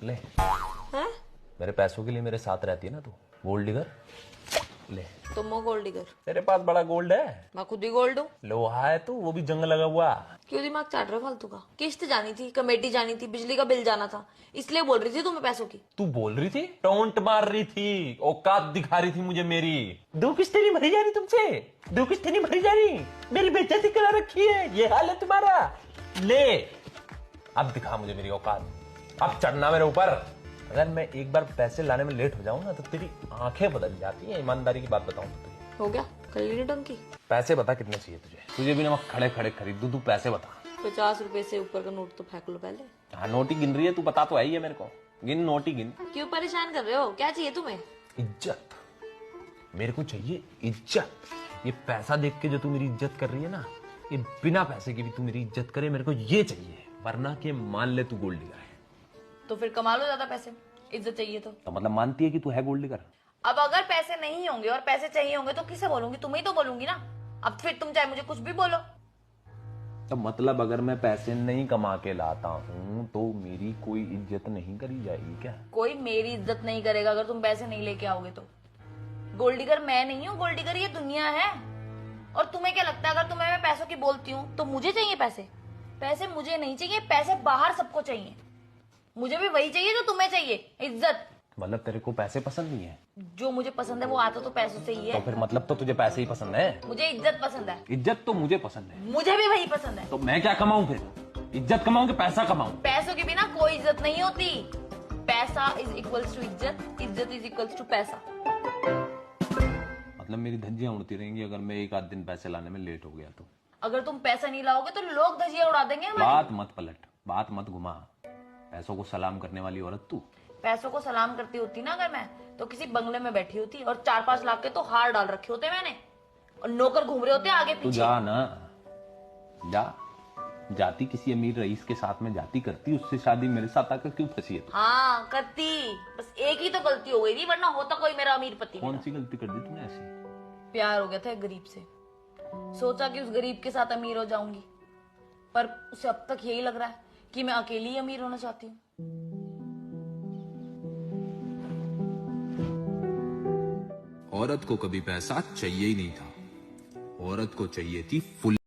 ले हैं? मेरे पैसों के लिए मेरे साथ रहती है ना तू, गोल्ड डिगर। ले तुम हो गोल्ड डिगर। तेरे पास बड़ा गोल्ड है, मैं खुद ही गोल्ड हूँ। लोहा है तू, वो भी जंग लगा हुआ। क्यों दिमाग चाट रहे हो फालतू का? किस्त जानी थी, कमेटी जानी थी, बिजली का बिल जाना था, इसलिए बोल रही थी तुम्हें पैसों की। तू बोल रही थी, टोंट मार रही थी, औकात दिखा रही थी मुझे मेरी। दो किस्तें नहीं भरी जा रही तुमसे, दो किस्तें नहीं भरी जा रही, मेरी बेइज्जती करा रखी है, ये हाल है तुम्हारा। ले अब दिखा मुझे मेरी औकात, अब चढ़ना मेरे ऊपर। अगर मैं एक बार पैसे लाने में लेट हो जाऊं ना तो तेरी आंखें बदल जाती हैं, ईमानदारी की बात बताऊं तो तुझे। हो गया कर ली टंकी। पैसे बता कितने चाहिए तुझे, तुझे भी ना मैं खड़े खड़े खरीद दूं, तू पैसे बता। 50 रुपए से ऊपर का नोट तो फेंक लो पहले। हाँ नोट ही गिन रही है तू, पता तो है ही है मेरे को, गिन नोट ही गिन। क्यों परेशान कर रहे हो? क्या चाहिए तुम्हें? इज्जत, मेरे को चाहिए इज्जत। ये पैसा देख के जो तू मेरी इज्जत कर रही है ना, ये बिना पैसे की भी तू मेरी इज्जत करे, मेरे को ये चाहिए। वरना के मान ले तू गोल्ड डिगर है तो फिर कमा लो ज्यादा पैसे, इज्जत चाहिए तो मतलब मानती है कि तू है गोल्ड डिगर। अब अगर पैसे नहीं होंगे और पैसे चाहिए होंगे तो किसे बोलूंगी? तुम्हें ही तो बोलूंगी ना। अब फिर तुम चाहे मुझे कुछ भी बोलो। तो मतलब अगर मैं पैसे नहीं कमा के लाता हूँ तो मेरी कोई इज्जत नहीं करी जाएगी क्या? कोई मेरी इज्जत नहीं करेगा अगर तुम पैसे नहीं लेके आओगे तो। गोल्ड डिगर मैं नहीं हूँ, गोल्ड डिगर ये दुनिया है। और तुम्हें क्या लगता है अगर तुम्हें मैं पैसों की बोलती हूँ तो मुझे चाहिए पैसे? पैसे मुझे नहीं चाहिए, पैसे बाहर सबको चाहिए। मुझे भी वही चाहिए जो तुम्हें चाहिए, इज्जत। मतलब तेरे को पैसे पसंद नहीं है? जो मुझे पसंद है वो आता तो पैसों से ही तो है। फिर मतलब तो तुझे पैसे ही पसंद है? मुझे इज्जत पसंद है। इज्जत तो मुझे पसंद है। मुझे भी वही पसंद है। तो मैं क्या कमाऊं फिर? इज्जत कमाऊं कि पैसा कमाऊं? पैसों के बिना कोई इज्जत नहीं होती। पैसा इज इक्वल्स टू इज्जत, इज्जत इज इक्वल्स टू पैसा। मतलब मेरी धज्जियां उड़ती रहेंगी अगर मैं एक आध दिन पैसे लाने में लेट हो गया तो? अगर तुम पैसा नहीं लाओगे तो लोग धजिया उड़ा देंगे हमारी। बात मत पलट, बात मत घुमा। पैसों को सलाम करने वाली औरत तू। पैसों को सलाम करती होती ना अगर मैं, तो किसी बंगले में बैठी होती और 4-5 लाख के तो हार डाल रखे होते मैंने, और नौकर घूम रहे होते आगे तू पीछे। जा ना, जा। जाती किसी अमीर रईस के साथ में जाती करती, उससे शादी मेरे साथ आकर क्यों फंसी है तू? हाँ करती, बस एक ही तो गलती हो गई थी, वरना होता कोई मेरा अमीर पति। कौन सी गलती कर दी तूने ऐसी? प्यार हो गया था एक गरीब से, सोचा कि उस गरीब के साथ अमीर हो जाऊंगी, पर उसे अब तक यही लग रहा है कि मैं अकेली ही अमीर होना चाहती हूँ। औरत को कभी पैसा चाहिए ही नहीं था, औरत को चाहिए थी फुल